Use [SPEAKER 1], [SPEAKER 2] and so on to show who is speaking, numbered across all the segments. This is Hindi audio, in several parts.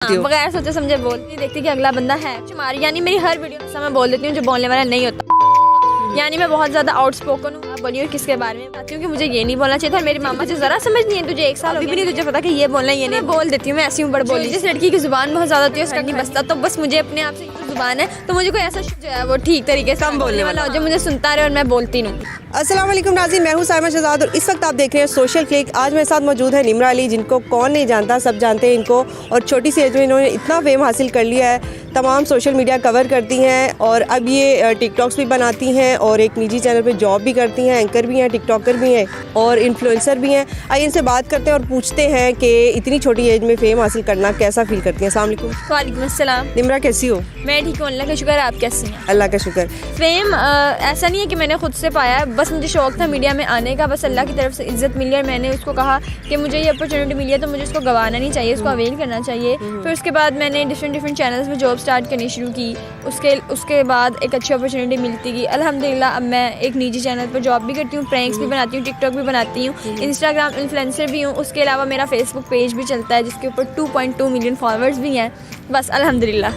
[SPEAKER 1] बगैर सोचे समझे बोलती देखती कि अगला बंदा है तुम्हारी, यानी मेरी हर वीडियो में मैं बोल देती हूँ जो बोलने वाला नहीं होता। यानी मैं बहुत ज़्यादा आउटस्पोकन हूँ। आप बोलिए किसके बारे में बताती हूँ कि मुझे ये नहीं बोलना चाहिए था। मेरी मामा से ज़रा समझ नहीं है, तुझे 1 साल अभी भी नहीं तुझे पता कि ये बोलना है ये नहीं। बोल देती हूँ मैं ऐसी हूँ बड़ बोली। जिस लड़की की जुबान बहुत ज़्यादा होती है उसका नहीं बसता, तो बस मुझे अपने आप से जुबान है तो मुझे कोई ऐसा जो है वो ठीक तरीके से कम बोलने वाला हो जो मुझे सुनता रहे और मैं बोलती नहीं।
[SPEAKER 2] अस्सलाम वालेकुम नाज़रीन, मैं हूँ साइमा शहजाद और इस वक्त आप देख रहे हैं सोशल क्लिक। आज मेरे साथ मौजूद है निम्रा अली, जिनको कौन नहीं जानता, सब जानते हैं इनको। और छोटी सी एज में इन्होंने इतना फेम हासिल कर लिया है, तमाम सोशल मीडिया कवर करती हैं और अब ये टिकटॉक्स भी बनाती हैं और एक निजी चैनल पे जॉब भी करती हैं, एंकर भी हैं, टिकटॉकर भी हैं और इन्फ्लुएंसर भी हैं। आइए इनसे बात करते हैं और पूछते हैं कि इतनी छोटी एज में फेम हासिल करना कैसा फील करती हैं। अस्सलाम वालेकुम।
[SPEAKER 1] वालेकुम अस्सलाम।
[SPEAKER 2] निम्रा कैसी हो?
[SPEAKER 1] मैं ठीक हूँ, अल्लाह का शुक्र है। आप कैसी हैं?
[SPEAKER 2] अल्लाह का शुक्र।
[SPEAKER 1] फेम ऐसा नहीं है कि मैंने खुद से पाया, बस मुझे शौक था मीडिया में आने का। बस अल्लाह की तरफ से इज्जत मिली और मैंने उसको कहा कि मुझे ये अपॉर्चुनिटी मिली है तो मुझे उसको गंवाना नहीं चाहिए, उसको अवेल करना चाहिए। फिर उसके बाद मैंने डिफरेंट चैनल्स में जॉब स्टार्ट करनी शुरू की। उसके बाद एक अच्छी अपॉर्चुनिटी मिलती गई अल्हम्दुलिल्लाह। अब मैं एक निजी चैनल पर जॉब भी करती हूँ, प्रैंक्स भी बनाती हूँ, टिकटॉक भी बनाती हूँ, इंस्टाग्राम इन्फ्लुएंसर भी हूँ। उसके अलावा मेरा फेसबुक पेज भी चलता है जिसके ऊपर 2.2 मिलियन फॉलोअर्स भी हैं। बस अल्हम्दुलिल्लाह।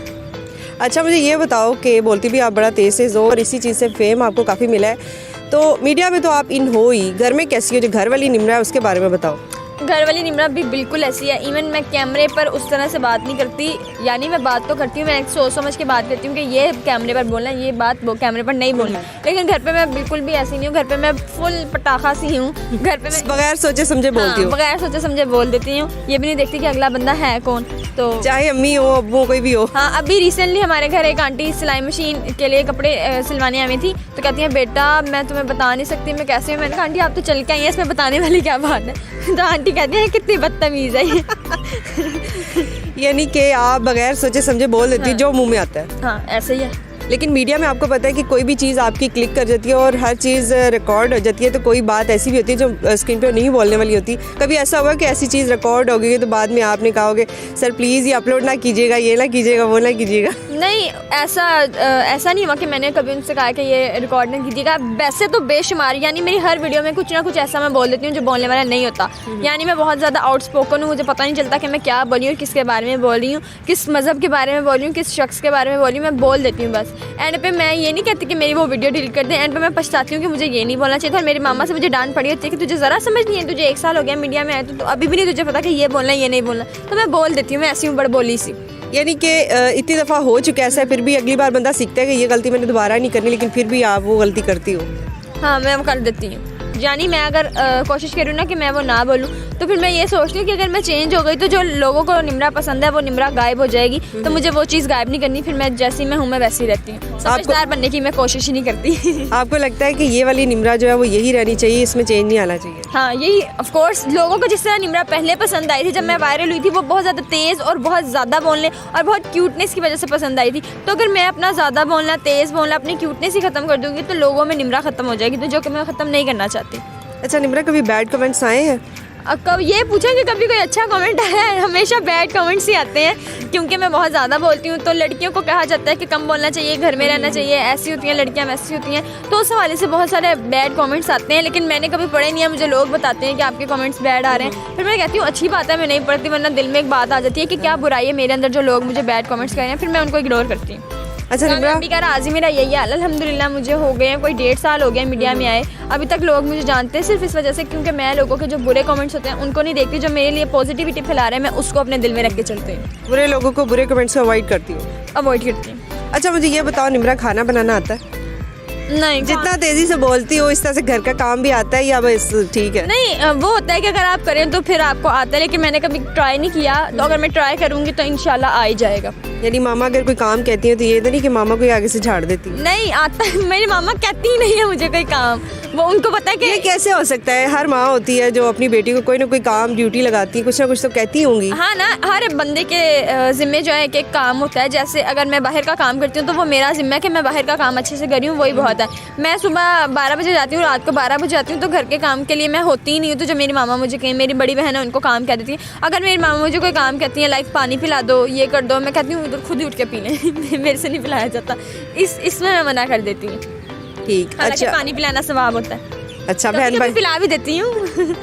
[SPEAKER 2] अच्छा, मुझे ये बताओ कि बोलती भी आप बड़ा तेज़ हो और इसी चीज़ से फेम आपको काफ़ी मिला है, तो मीडिया में तो आप इन हो ही, घर में कैसी हो? जो घर वाली निम्रा है उसके बारे में बताओ।
[SPEAKER 1] घर वाली निम्रा भी बिल्कुल ऐसी है। इवन मैं कैमरे पर उस तरह से बात नहीं करती, यानी मैं बात तो करती हूँ, मैं सोच समझ के बात करती हूँ कि ये कैमरे पर बोलना, ये बात वो कैमरे पर नहीं बोलना। लेकिन घर पे मैं बिल्कुल भी ऐसी नहीं हूँ। घर पे मैं फुल पटाखा सी हूँ। घर पे मैं
[SPEAKER 2] बगैर सोचे समझे बोलती हूँ।
[SPEAKER 1] बगैर सोचे समझे बोल देती हूँ। ये भी नहीं देखती कि अगला बंदा है कौन, तो
[SPEAKER 2] चाहे अम्मी हो, अब्बू, कोई भी हो।
[SPEAKER 1] हाँ, अभी रिसेंटली हमारे घर एक आंटी सिलाई मशीन के लिए कपड़े सिलवाने आई थी, तो कहती हैं बेटा मैं तुम्हें बता नहीं सकती मैं कैसे हूँ। मैंने कहा आंटी आप तो चल के आई हैं, इसमें बताने वाली क्या बात है? तो आंटी कहती है कितनी बदतमीज़ है ये।
[SPEAKER 2] यानी कि आप बगैर सोचे समझे बोल देती
[SPEAKER 1] हाँ।
[SPEAKER 2] जो मुंह में आता है।
[SPEAKER 1] हाँ ऐसे ही है।
[SPEAKER 2] लेकिन मीडिया में आपको पता है कि कोई भी चीज़ आपकी क्लिक कर जाती है और हर चीज़ रिकॉर्ड हो जाती है, तो कोई बात ऐसी भी होती है जो स्क्रीन पे नहीं बोलने वाली होती। कभी ऐसा हुआ कि ऐसी चीज़ रिकॉर्ड हो गई तो बाद में आपने कहोगे सर प्लीज़ ये अपलोड ना कीजिएगा, ये ना कीजिएगा, वो ना कीजिएगा? नहीं,
[SPEAKER 1] ऐसा नहीं हुआ कि मैंने कभी उनसे कहा कि ये रिकॉर्ड नहीं कीजिएगा। वैसे तो बेशुमार, यानी मेरी हर वीडियो में कुछ ना कुछ ऐसा मैं बोल देती हूँ जो बोलने वाला नहीं होता। यानी मैं बहुत ज़्यादा आउटस्पोकन हूँ, मुझे पता नहीं चलता कि मैं क्या बोली हूँ, किसके बारे में बोल रही हूँ, किस मज़हब के बारे में बोल रही हूँ, किस शख्स के बारे में बोल रही हूँ, मैं बोल देती हूँ बस। एंड पे मैं ये नहीं कहती कि मेरी वो वीडियो डिलीट कर दें। एंड पे मैं पछताती हूँ कि मुझे ये नहीं बोलना चाहिए था। मेरी मामा से मुझे डांट पड़ी होती है कि तुझे ज़रा समझ नहीं है, तुझे 1 साल हो गया मीडिया में आए तो अभी भी नहीं तुझे पता कि ये बोलना है ये नहीं बोलना, तो मैं बोल देती हूँ। मैं ऐसी हूँ बड़ बोली सी।
[SPEAKER 2] यानी कि इतनी दफ़ा हो चुका है ऐसा, फिर भी अगली बार बंदा सीखता है कि ये गलती मैंने दोबारा नहीं करनी, लेकिन फिर भी आप वो गलती करती हो।
[SPEAKER 1] हाँ मैं वो कर देती हूँ। यानी मैं अगर कोशिश करूँ ना कि मैं वो ना बोलूँ, तो फिर मैं ये सोचती हूँ कि अगर मैं चेंज हो गई तो जो लोगों को निम्रा पसंद है वो निम्रा गायब हो जाएगी, तो मुझे वो चीज़ गायब नहीं करनी। फिर मैं जैसी मैं हूँ मैं वैसी रहती हूँ। समझदार बनने की मैं कोशिश ही नहीं करती।
[SPEAKER 2] आपको लगता है कि ये वाली निम्रा जो है वो यही रहनी चाहिए, इसमें चेंज नहीं आना चाहिए?
[SPEAKER 1] हाँ यही, ऑफ कोर्स लोगों को जिस तरह निम्रा पहले पसंद आई थी जब मैं वायरल हुई थी, वो बहुत ज़्यादा तेज़ और बहुत ज़्यादा बोलने और बहुत क्यूटनेस की वजह से पसंद आई थी। तो अगर मैं अपना ज़्यादा बोलना, तेज़ बोलना, अपनी क्यूटनेस ही ख़त्म कर दूँगी तो लोगों में निम्रा ख़त्म हो जाएगी, तो जो कि मैं ख़त्म नहीं करना चाहती।
[SPEAKER 2] अच्छा निम्रा, कभी बैड कमेंट्स आए हैं?
[SPEAKER 1] कब ये पूछा कि कभी कोई अच्छा कमेंट आया है? हमेशा बैड कमेंट्स ही आते हैं, क्योंकि मैं बहुत ज़्यादा बोलती हूँ। तो लड़कियों को कहा जाता है कि कम बोलना चाहिए, घर में रहना चाहिए, ऐसी होती हैं लड़कियाँ, वैसी होती हैं। तो उस हवाले से बहुत सारे बैड कमेंट्स आते हैं, लेकिन मैंने कभी पढ़े नहीं है। मुझे लोग बताते हैं कि आपके कमेंट्स बैड आ रहे हैं, फिर मैं कहती हूँ अच्छी बात है, मैं नहीं पढ़ती, वरना दिल में एक बात आ जाती है कि क्या बुराई है मेरे अंदर जो लोग मुझे बैड कमेंट्स कर रहे हैं, फिर मैं उनको इग्नोर करती हूँ।
[SPEAKER 2] अच्छा निम्रा,
[SPEAKER 1] अभी का राजी मेरा यही हाल अल्हम्दुलिल्लाह। मुझे हो गए हैं कोई 1.5 साल हो गया मीडिया में आए। अभी तक लोग मुझे जानते हैं सिर्फ इस वजह से क्योंकि मैं लोगों के जो बुरे कमेंट्स होते हैं उनको नहीं देखती, जो मेरे लिए पॉजिटिविटी फैला रहे हैं मैं उसको अपने दिल में रख के चलती हूँ।
[SPEAKER 2] बुरे लोगों को, बुरे कमेंट्स को अवॉइड करती हूँ,
[SPEAKER 1] अवॉइड करती हूँ।
[SPEAKER 2] अच्छा मुझे ये बताओ निम्रा, खाना बनाना आता है?
[SPEAKER 1] नहीं,
[SPEAKER 2] जितना तेजी से बोलती हो इस तरह से घर का काम भी आता है या बस ठीक है?
[SPEAKER 1] नहीं, वो होता है कि अगर आप करें तो फिर आपको आता है, लेकिन मैंने कभी ट्राई नहीं किया, तो अगर मैं ट्राई करूँगी तो इंशाल्लाह आ ही जाएगा।
[SPEAKER 2] यानी मामा अगर कोई काम कहती है तो ये तो नहीं कि मामा कोई आगे से झाड़ देती है?
[SPEAKER 1] नहीं आता है, मेरी मामा कहती ही नहीं है मुझे कोई काम, वो उनको पता है कि
[SPEAKER 2] ये कैसे हो सकता है? हर माँ होती है जो अपनी बेटी को कोई ना कोई काम, ड्यूटी लगाती है, कुछ ना कुछ तो कहती होंगी।
[SPEAKER 1] हाँ ना, हर बंदे के ज़िम्मे जो है एक काम होता है। जैसे अगर मैं बाहर का काम करती हूँ तो वो मेरा ज़िम्मा है कि मैं बाहर का काम अच्छे से करी हूँ, वही बहुत है। मैं सुबह 12 बजे जाती हूँ, रात को 12 बजे जाती हूँ, तो घर के काम के लिए मैं होती ही नहीं हूँ। तो जो मेरी मामा मुझे कहीं, मेरी बड़ी बहन है उनको काम कह देती है। अगर मेरी मामा मुझे कोई काम कहती है लाइक पानी पिला दो, ये कर दो, मैं कहती हूँ उधर खुद ही उठ के पी लें, मेरे से नहीं पिलाया जाता। इसमें मैं मना कर देती हूँ।
[SPEAKER 2] ठीक,
[SPEAKER 1] अच्छा,
[SPEAKER 2] अच्छा
[SPEAKER 1] पानी पिलाना सवाब होता है।
[SPEAKER 2] अच्छा, बहन भाई
[SPEAKER 1] पिला भी देती हूँ।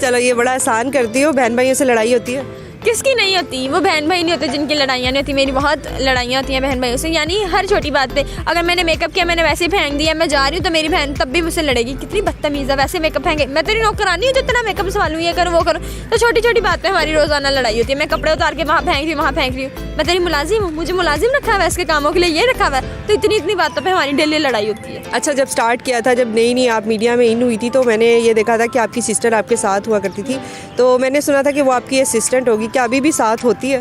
[SPEAKER 2] चलो ये बड़ा आसान करती हो। बहन भाइयों से लड़ाई होती है?
[SPEAKER 1] किसकी नहीं होती, वो बहन भाई नहीं होते जिनकी लड़ाइयाँ नहीं होती। मेरी बहुत लड़ाइयाँ होती हैं बहन भाइयों से, यानी हर छोटी बात पे। अगर मैंने मेकअप किया, मैंने वैसे ही फेंक दिया, मैं जा रही हूँ तो मेरी बहन तब भी मुझसे लड़ेगी, कितनी बदतमीज़ है, वैसे मेकअप फेंके, मैं तेरी नौकरानी हूँ जो इतना मेकअप संभालूँ, ये करूँ वो करूँ। तो छोटी छोटी बात पे हमारी रोज़ाना लड़ाई होती है। मैं कपड़े उतार के वहाँ फेंक रही हूँ, वहाँ फेंक रही हूँ, मैं तेरी मुलाजिम हूँ, मुझे मुलाजिम रखा हुआ है इसके कामों के लिए, ये रखा हुआ है। तो इतनी इतनी बातों पर हमारी डेली लड़ाई होती है।
[SPEAKER 2] अच्छा, जब स्टार्ट किया था, जब नई आप मीडिया में इन हुई थी, तो मैंने ये देखा था कि आपकी सिस्टर आपके साथ हुआ करती थी, तो मैंने सुना था कि वो आपकी असिस्टेंट होगी, क्या अभी भी साथ होती है?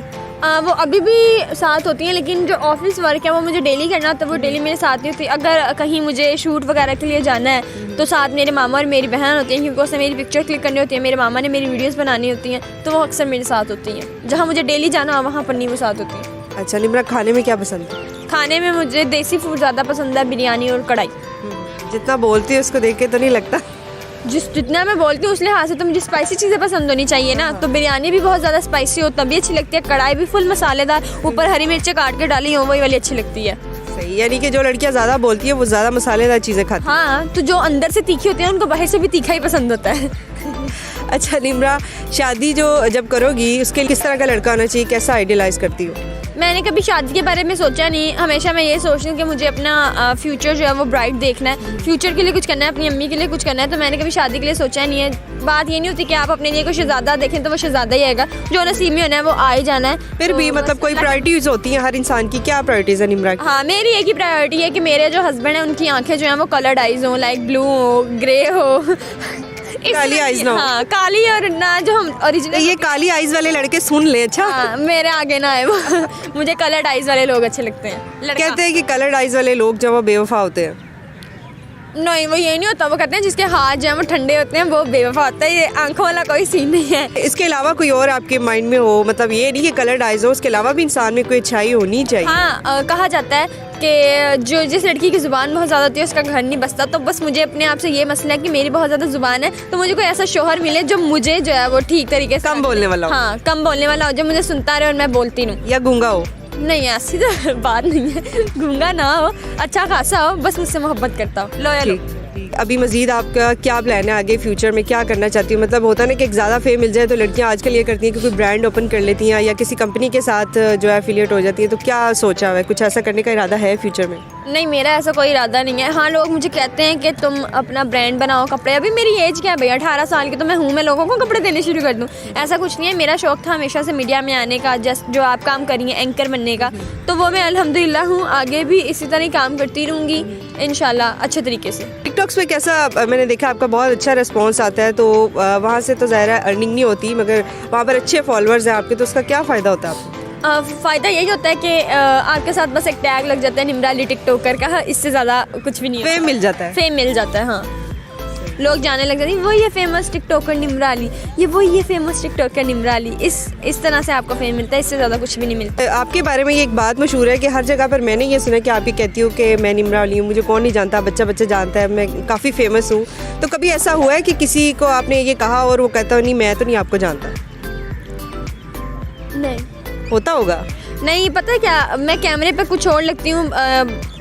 [SPEAKER 1] वो अभी भी साथ होती हैं, लेकिन जो ऑफिस वर्क है वो मुझे डेली करना होता है, वो डेली मेरे साथ ही होती है। अगर कहीं मुझे शूट वगैरह के लिए जाना है तो साथ मेरे मामा और मेरी बहन होती हैं, क्योंकि उससे मेरी पिक्चर क्लिक करनी होती है, मेरे मामा ने मेरी वीडियोस बनानी होती हैं, तो वो अक्सर मेरे साथ होती हैं। जहाँ मुझे डेली जाना हो वहाँ पर नहीं वो साथ होती हैं।
[SPEAKER 2] अच्छा निम्रा, खाने में क्या पसंद है?
[SPEAKER 1] खाने में मुझे देसी फूड ज़्यादा पसंद है, बिरयानी और कढ़ाई।
[SPEAKER 2] जितना बोलती है उसको देख के तो नहीं लगता।
[SPEAKER 1] जितना मैं बोलती हूँ उस लिहाज से तो मुझे स्पाइसी चीज़ें पसंद होनी चाहिए ना, तो बिरयानी भी बहुत ज़्यादा स्पाइसी हो तभी अच्छी लगती है, कढ़ाई भी फुल मसालेदार, ऊपर हरी मिर्चें काट के डाली हो वही वाली अच्छी लगती है।
[SPEAKER 2] सही, यानी कि जो लड़कियां ज़्यादा बोलती है वो ज़्यादा मसालेदार चीज़ें खाती हैं।
[SPEAKER 1] हाँ, तो जो अंदर से तीखी होती है उनको बाहर से भी तीखा ही पसंद होता है।
[SPEAKER 2] अच्छा निम्रा, शादी जो जब करोगी उसके लिए किस तरह का लड़का होना चाहिए, कैसा आइडियलाइज करती हो?
[SPEAKER 1] मैंने कभी शादी के बारे में सोचा नहीं, हमेशा मैं ये सोचती हूँ कि मुझे अपना फ्यूचर जो है वो ब्राइट देखना है, फ्यूचर के लिए कुछ करना है, अपनी अम्मी के लिए कुछ करना है, तो मैंने कभी शादी के लिए सोचा नहीं है। बात ये नहीं होती कि आप अपने लिए कोई शहजादा देखें तो वो शहजादा ही आएगा, जो नसीब में होना है वो आ ही जाना है।
[SPEAKER 2] फिर भी मतलब कोई प्रायोरिटीज होती हैं हर इंसान की, क्या प्रायोरिटीज है निम्रा की?
[SPEAKER 1] हाँ, मेरी एक ही प्रायोरिटी है कि मेरे जो हस्बैंड हैं उनकी आंखें जो हैं वो कलर्ड आइज हो, लाइक ब्लू हो, ग्रे हो,
[SPEAKER 2] काली आइज ना हो।
[SPEAKER 1] हाँ, काली, और ना जो हम ओरिजिनल
[SPEAKER 2] ये काली आइज वाले लड़के सुन ले। अच्छा
[SPEAKER 1] हाँ, मेरे आगे ना है वो। मुझे कलर्ड आइज वाले लोग अच्छे लगते हैं।
[SPEAKER 2] कहते हैं कि कलर्ड आइज वाले लोग जब वो बेवफा होते हैं।
[SPEAKER 1] नहीं, वो ये नहीं होता, वो कहते हैं जिसके हाथ जो हैं वो ठंडे होते हैं वो बेवफा होता है, ये आंखों वाला कोई सीन नहीं है।
[SPEAKER 2] इसके अलावा कोई और आपके माइंड में हो, मतलब ये नहीं कि कलर्ड आइज हो, उसके अलावा भी इंसान में कोई अच्छाई होनी चाहिए?
[SPEAKER 1] हाँ, कहा जाता है कि जो जिस लड़की की ज़ुबान बहुत ज़्यादा होती है उसका घर नहीं बसता, तो बस मुझे अपने आप से ये मसला है कि मेरी बहुत ज़्यादा ज़ुबान है, तो मुझे कोई ऐसा शोहर मिले जो मुझे जो है वो ठीक तरीके से
[SPEAKER 2] कम बोलने वाला हो।
[SPEAKER 1] हाँ, कम बोलने वाला हो, जो मुझे सुनता रहे और मैं बोलती रहूँ।
[SPEAKER 2] या गूंगा हो?
[SPEAKER 1] नहीं, ऐसी तो बात नहीं है, गूंगा ना हो, अच्छा खासा हो, बस मुझसे मोहब्बत करता हो, लॉयल हो।
[SPEAKER 2] अभी मजीद आपका क्या प्लान है आगे, फ्यूचर में क्या करना चाहती हूँ? मतलब होता है ना कि एक ज़्यादा फेम मिल जाए तो लड़कियाँ आजकल ये करती हैं कि कोई ब्रांड ओपन कर लेती हैं या किसी कंपनी के साथ जो है एफिलिएट हो जाती है, तो क्या सोचा हुआ है, कुछ ऐसा करने का इरादा है फ्यूचर में?
[SPEAKER 1] नहीं, मेरा ऐसा कोई इरादा नहीं है। हाँ, लोग मुझे कहते हैं कि तुम अपना ब्रांड बनाओ कपड़े, अभी मेरी एज क्या है भैया, 18 साल की तो मैं हूँ, मैं लोगों को कपड़े देने शुरू कर दूँ, ऐसा कुछ नहीं है। मेरा शौक था हमेशा से मीडिया में आने का, जस्ट जो आप काम करिए एंकर बनने का, तो वो मैं अल्हम्दुलिल्लाह हूँ, आगे भी इसी तरह ही काम करती रहूँगी इंशाल्लाह अच्छे तरीके से।
[SPEAKER 2] टिकटॉक्स पे कैसा, मैंने देखा आपका बहुत अच्छा रिस्पॉन्स आता है, तो वहाँ से तो ज़ाहिर है अर्निंग नहीं होती, मगर वहाँ पर अच्छे फॉलोअर्स हैं आपके, तो उसका क्या फ़ायदा होता है आपको?
[SPEAKER 1] फ़ायदा यही होता है कि आपके साथ बस एक टैग लग जाता है निम्रा अली टिकटॉकर का, इससे ज़्यादा कुछ भी नहीं होता।
[SPEAKER 2] फेम मिल जाता है?
[SPEAKER 1] फेम मिल जाता है, हाँ, लोग जाने लग जाते हैं वो ये फेमस टिकटॉकर निम्रा अली, ये फेमस टिकटॉकर निम्रा अली, इस तरह से आपको फेम मिलता है, इससे ज़्यादा कुछ भी नहीं मिलता।
[SPEAKER 2] आपके बारे में ये एक बात मशहूर है कि हर जगह पर मैंने ये सुना कि आप ही कहती हूँ कि मैं निम्रा अली हूँ, मुझे कौन नहीं जानता, बच्चा जानता है, मैं काफ़ी फेमस हूँ, तो कभी ऐसा हुआ है कि किसी को आपने ये कहा और वो कहता हो नहीं मैं तो नहीं आपको जानता?
[SPEAKER 1] नहीं
[SPEAKER 2] होता होगा।
[SPEAKER 1] नहीं, पता है क्या, मैं कैमरे पे कुछ और लगती हूँ,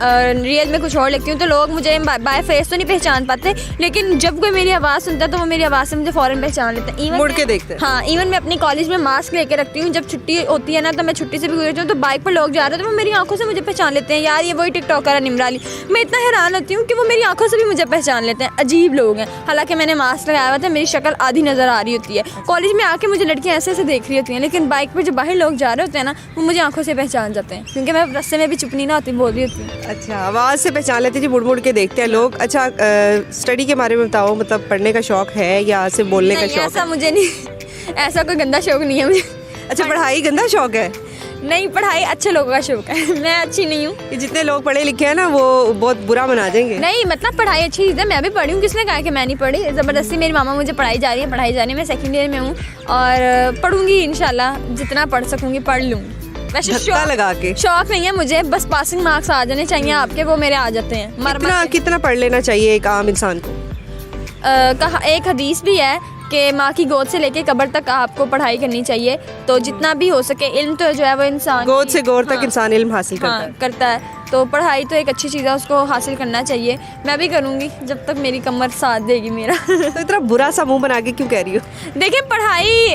[SPEAKER 1] रियल में कुछ और लगती हूँ, तो लोग मुझे बाय फेस तो नहीं पहचान पाते, लेकिन जब कोई मेरी आवाज़ सुनता है तो वो मेरी आवाज़ से मुझे फ़ौरन पहचान लेते हैं।
[SPEAKER 2] मुड़ के देखते हैं।
[SPEAKER 1] हाँ, इवन मैं अपनी कॉलेज में मास्क लेके रखती हूँ, जब छुट्टी होती है ना तो मैं छुट्टी से भी गुजरती हूँ, तो बाइक पर लोग जा रहे हैं तो वो मेरी आंखों से मुझे पहचान लेते हैं, यार ये वही टिकटॉकर है निम्रा अली। मैं इतना हैरान होती हूँ कि वो मेरी आंखों से भी मुझे पहचान लेते हैं, अजीब लोग हैं। हालांकि मैंने मास्क लगाया हुआ था, मेरी शक्ल आधी नज़र आ रही होती है, कॉलेज में आके मुझे लड़कियाँ ऐसे देख रही होती हैं, लेकिन बाइक पर जब बाहर लोग जा रहे होते हैं ना वो मुझे आंखों से पहचान जाते हैं, क्योंकि मैं रास्ते में भी चुप नहीं ना होती, बोल रही होती हूँ।
[SPEAKER 2] अच्छा, आवाज़ से पहचान लेती जी, मुड़ के देखते हैं लोग। अच्छा, स्टडी के बारे में बताओ, मतलब पढ़ने का शौक है या सिर्फ बोलने का शौक?
[SPEAKER 1] ऐसा मुझे नहीं, ऐसा कोई गंदा शौक नहीं है मुझे।
[SPEAKER 2] अच्छा, पढ़ाई गंदा शौक है?
[SPEAKER 1] नहीं, पढ़ाई अच्छे लोगों का शौक है, मैं अच्छी नहीं हूँ।
[SPEAKER 2] जितने लोग पढ़े लिखे हैं ना वो बहुत बुरा बना देंगे।
[SPEAKER 1] नहीं, मतलब पढ़ाई अच्छी चीज़ है, मैं भी पढ़ी हूँ, किसने कहा कि मैं नहीं पढ़ी, ज़बरदस्ती मेरी मामा मुझे पढ़ाई जा रही है, मैं सेकंड ईयर में हूँ और पढ़ूंगी इंशाल्लाह, जितना पढ़ सकूँगी पढ़ लूँगी। वैसे शौक नहीं है मुझे, बस पासिंग मार्क्स आ जाने चाहिए आपके, वो मेरे आ जाते हैं।
[SPEAKER 2] कितना पढ़ लेना चाहिए एक आम इंसान को?
[SPEAKER 1] कहा एक हदीस भी है कि माँ की गोद से लेके कब्र तक आपको पढ़ाई करनी चाहिए। तो जितना भी हो सके इल्म तो जो है वो इंसान
[SPEAKER 2] गोद से गौर तक
[SPEAKER 1] हाँ,
[SPEAKER 2] इंसान इल्म हासिल करता
[SPEAKER 1] हाँ
[SPEAKER 2] है।
[SPEAKER 1] करता है। तो पढ़ाई तो एक अच्छी चीज़ है, उसको हासिल करना चाहिए। मैं भी करूँगी जब तक मेरी कमर साथ देगी मेरा।
[SPEAKER 2] तो इतना बुरा सा मुंह बना के क्यों कह रही हो?
[SPEAKER 1] देखिए पढ़ाई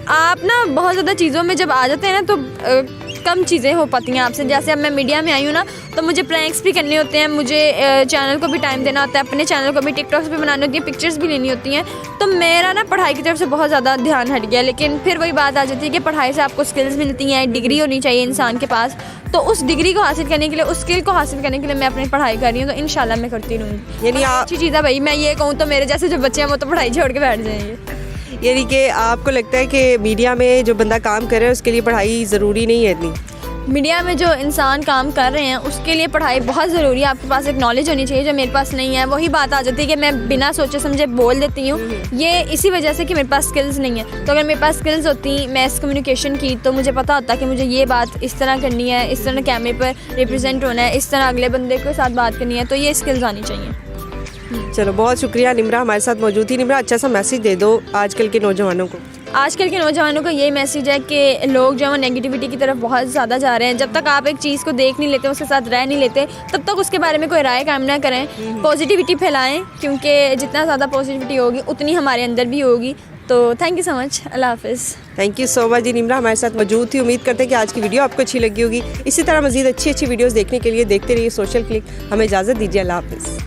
[SPEAKER 1] आप ना बहुत ज़्यादा चीज़ों में जब आ जाते हैं ना तो कम चीज़ें हो पाती हैं आपसे। जैसे अब मैं मीडिया में आई हूँ ना, तो मुझे प्रैंक्स भी करने होते हैं, मुझे चैनल को भी टाइम देना होता है, अपने चैनल को भी टिकटॉक्स भी बनानी होती है, पिक्चर्स भी लेनी होती हैं। तो मेरा ना पढ़ाई की तरफ से बहुत ज़्यादा ध्यान हट गया। लेकिन फिर वही बात आ जाती है कि पढ़ाई से आपको स्किल्स मिलती हैं, डिग्री होनी चाहिए इंसान के पास। तो उस डिग्री को हासिल करने के लिए, उस स्किल को हासिल करने के लिए मैं अपनी पढ़ाई कर रही हूँ। तो इंशाल्लाह मैं करती रहूँगी।
[SPEAKER 2] यानी आप
[SPEAKER 1] अच्छी चीज़ है भाई, मैं ये कहूँ तो मेरे जैसे जो बच्चे हैं वो तो पढ़ाई छोड़ के बैठ जाएंगे।
[SPEAKER 2] यानी कि आपको लगता है कि मीडिया में जो बंदा काम कर रहा है उसके लिए पढ़ाई ज़रूरी नहीं है इतनी?
[SPEAKER 1] मीडिया में जो इंसान काम कर रहे हैं उसके लिए पढ़ाई बहुत ज़रूरी है। आपके पास एक नॉलेज होनी चाहिए जो मेरे पास नहीं है। वही बात आ जाती है कि मैं बिना सोचे समझे बोल देती हूँ, ये इसी वजह से कि मेरे पास स्किल्स नहीं है। तो अगर मेरे पास स्किल्स होती, मैं इस कम्युनिकेशन की, तो मुझे पता होता कि मुझे ये बात इस तरह करनी है, इस तरह कैमरे पर रिप्रेजेंट होना है, इस तरह अगले बंदे के साथ बात करनी है। तो ये स्किल्स आनी चाहिए।
[SPEAKER 2] चलो बहुत शुक्रिया, निम्रा हमारे साथ मौजूद थी। निम्रा, अच्छा सा मैसेज दे दो आजकल के नौजवानों को।
[SPEAKER 1] आजकल के नौजवानों का ये मैसेज है कि लोग जो है वो नेगेटिविटी की तरफ बहुत ज़्यादा जा रहे हैं। जब तक आप एक चीज़ को देख नहीं लेते, उसके साथ रह नहीं लेते, तब तक उसके बारे में कोई राय कायम ना करें। पॉजिटिविटी फैलाएं, क्योंकि जितना ज़्यादा पॉजिटिविटी होगी उतनी हमारे अंदर भी होगी। तो थैंक यू सो मच, अल्लाह हाफिज़।
[SPEAKER 2] थैंक यू सो मच जी। निम्रा हमारे साथ मौजूद थी। उम्मीद करते हैं कि आज की वीडियो आपको अच्छी लगी होगी। इसी तरह मज़ीद अच्छी अच्छी वीडियोज़ देखने के लिए देखते रहिए सोशल क्लिक। हमें इजाज़त दीजिए, अल्लाह हाफिज़।